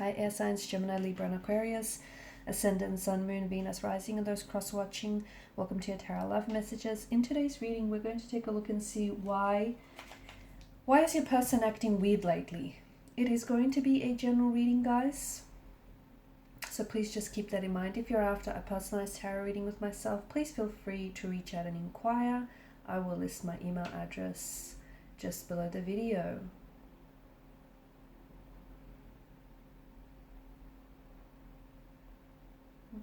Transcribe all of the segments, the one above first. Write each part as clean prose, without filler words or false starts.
Hi, air signs Gemini, Libra, and Aquarius. Ascendant, Sun, Moon, Venus, Rising, and those cross-watching. Welcome to your Tarot Love Messages. In today's reading, we're going to take a look and see why is your person acting weird lately. It is going to be a general reading, guys. So please just keep that in mind. If you're after a personalized tarot reading with myself, please feel free to reach out and inquire. I will list my email address just below the video.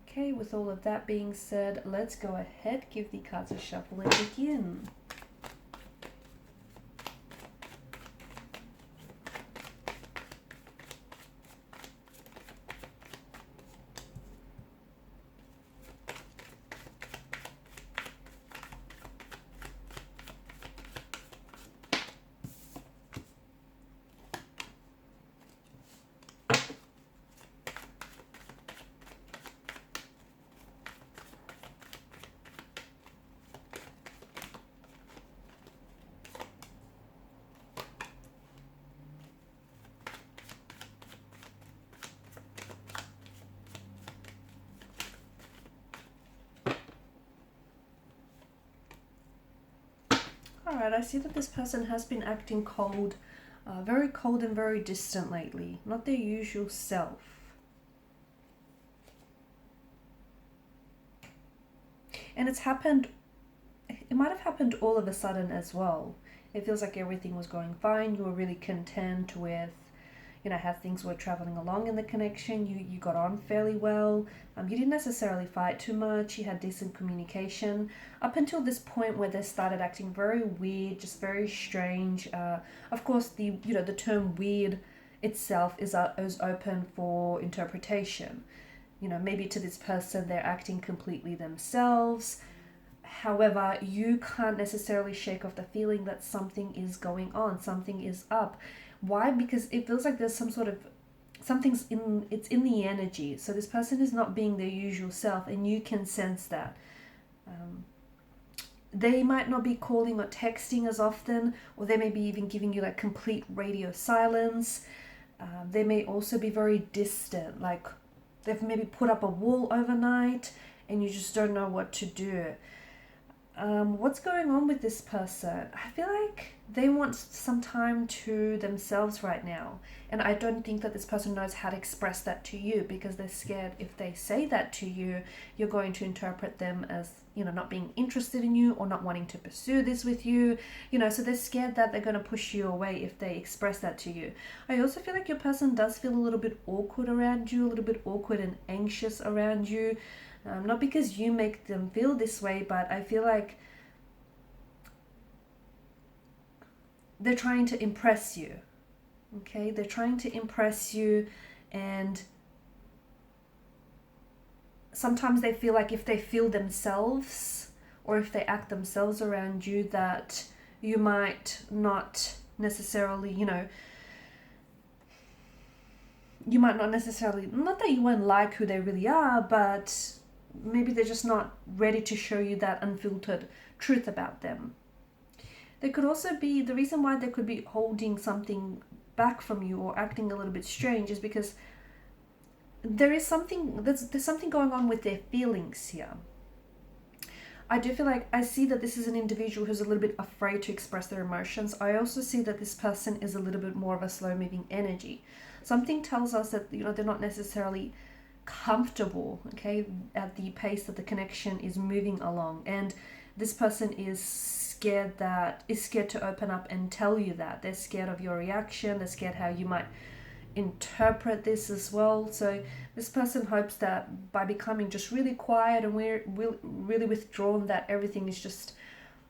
Okay, with all of that being said, let's go ahead, give the cards a shuffle and begin. Alright, I see that this person has been acting cold, very cold and very distant lately. Not their usual self. And it might have happened all of a sudden as well. It feels like everything was going fine. You were really content with, how things were traveling along in the connection. You got on fairly well. You didn't necessarily fight too much. You had decent communication up until this point where they started acting very weird, just very strange. Of course, the term weird itself is open for interpretation. Maybe to this person they're acting completely themselves. However, you can't necessarily shake off the feeling that something is going on, something is up. Why? Because it feels like there's some sort of it's in the energy. So this person is not being their usual self, and you can sense that. They might not be calling or texting as often, or they may be even giving you like complete radio silence. They may also be very distant, like they've maybe put up a wall overnight and you just don't know what to do. What's going on with this person? I feel like they want some time to themselves right now. And I don't think that this person knows how to express that to you, because they're scared if they say that to you, you're going to interpret them as, not being interested in you or not wanting to pursue this with you. So they're scared that they're going to push you away if they express that to you. I also feel like your person does feel a little bit awkward around you, a little bit awkward and anxious around you. Not because you make them feel this way, but I feel like they're trying to impress you. Okay, they're trying to impress you, and sometimes they feel like if they feel themselves or if they act themselves around you, that you might not necessarily, not that you won't like who they really are, but maybe they're just not ready to show you that unfiltered truth about them. There could also be, the reason why they could be holding something back from you or acting a little bit strange is because there's something going on with their feelings here. I do feel like I see that this is an individual who's a little bit afraid to express their emotions. I also see that this person is a little bit more of a slow-moving energy. Something tells us that, they're not necessarily comfortable, okay, at the pace that the connection is moving along. And this person is scared to open up and tell you that. They're scared of your reaction. They're scared how you might interpret this as well. So this person hopes that by becoming just really quiet and we're really withdrawn, that everything is just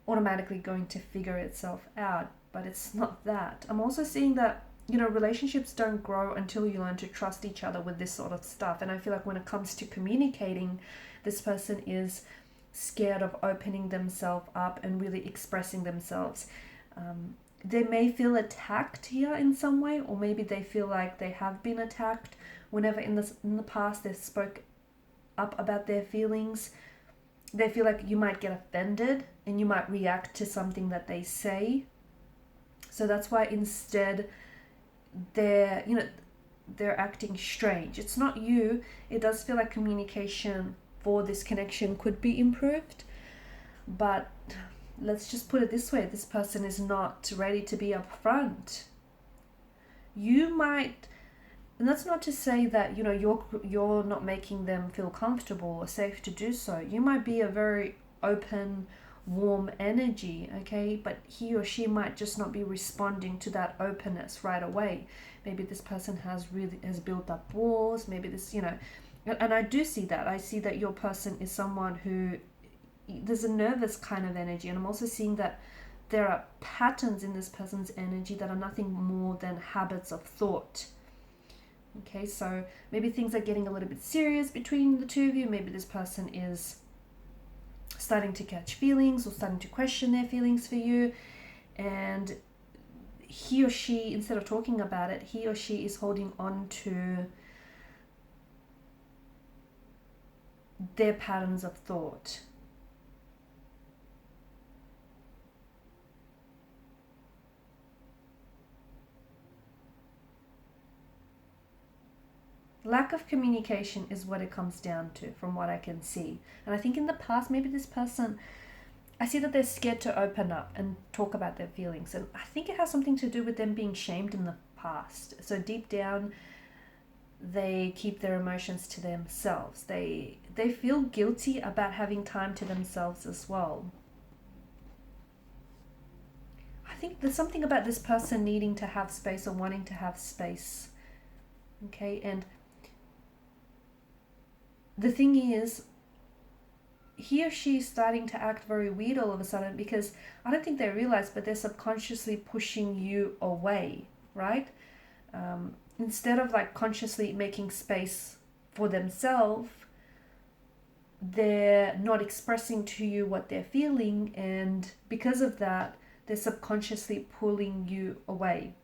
automatically going to figure itself out. But it's not that. I'm also seeing that, relationships don't grow until you learn to trust each other with this sort of stuff. And I feel like when it comes to communicating, this person is scared of opening themselves up and really expressing themselves. They may feel attacked here in some way, or maybe they feel like they have been attacked whenever in the past they spoke up about their feelings. They feel like you might get offended and you might react to something that they say. So that's why instead they're acting strange. It's not you. It does feel like communication for this connection could be improved, but let's just put it this way: this person is not ready to be upfront. You might, and that's not to say that, you know, you're not making them feel comfortable or safe to do so. You might be a very open, warm energy, okay, but he or she might just not be responding to that openness right away. Maybe this person has built up walls. Maybe this, you know, and I do see that. I see that your person is someone who, there's a nervous kind of energy, and I'm also seeing that there are patterns in this person's energy that are nothing more than habits of thought. Okay, so maybe things are getting a little bit serious between the two of you. Maybe this person is starting to catch feelings or starting to question their feelings for you, and he or she, instead of talking about it, he or she is holding on to their patterns of thought. Lack of communication is what it comes down to, from what I can see. And I think in the past, maybe this person, I see that they're scared to open up and talk about their feelings. And I think it has something to do with them being shamed in the past. So deep down, they keep their emotions to themselves. They feel guilty about having time to themselves as well. I think there's something about this person needing to have space or wanting to have space. Okay, and the thing is, he or she is starting to act very weird all of a sudden, because I don't think they realize, but they're subconsciously pushing you away, right? Instead of like consciously making space for themselves, they're not expressing to you what they're feeling, and because of that, they're subconsciously pulling you away.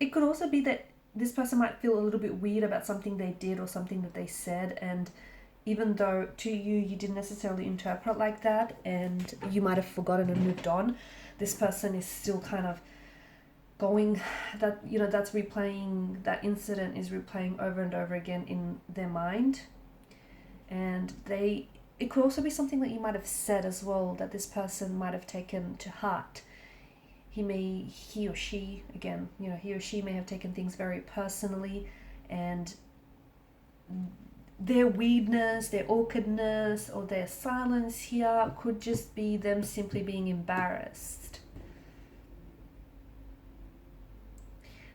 It could also be that this person might feel a little bit weird about something they did or something that they said, and even though to you didn't necessarily interpret like that, and you might have forgotten and moved on, this person is still kind of going, that, you know, that's replaying, that incident is replaying over and over again in their mind. And it could also be something that you might have said as well, that this person might have taken to heart. He or she, again, you know, he or she may have taken things very personally, and their weirdness, their awkwardness, or their silence here could just be them simply being embarrassed.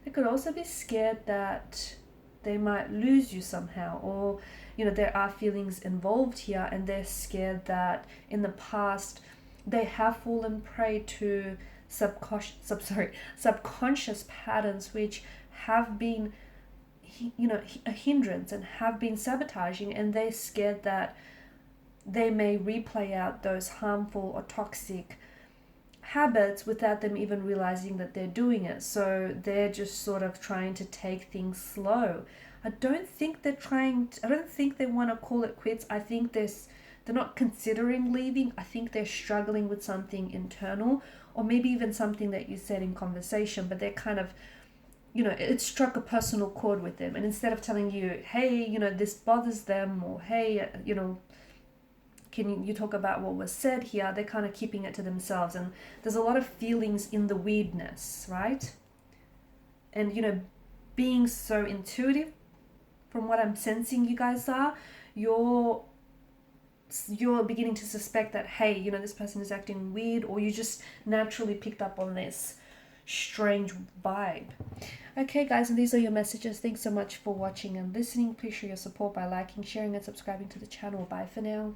They could also be scared that they might lose you somehow, or, you know, there are feelings involved here, and they're scared that in the past they have fallen prey to subconscious patterns which have been, you know, a hindrance and have been sabotaging, and they're scared that they may replay out those harmful or toxic habits without them even realizing that they're doing it. So they're just sort of trying to take things slow. I don't think they want to call it quits. I think they're not considering leaving. I think they're struggling with something internal, or maybe even something that you said in conversation, but they're kind of, you know, it struck a personal chord with them. And instead of telling you, hey, you know, this bothers them, or hey, you know, can you talk about what was said here, they're kind of keeping it to themselves. And there's a lot of feelings in the weirdness, right? And, you know, being so intuitive, from what I'm sensing you guys are, you're beginning to suspect that, hey, you know, this person is acting weird, or you just naturally picked up on this strange vibe. Okay, guys, and these are your messages. Thanks so much for watching and listening. Please show your support by liking, sharing, and subscribing to the channel. Bye for now.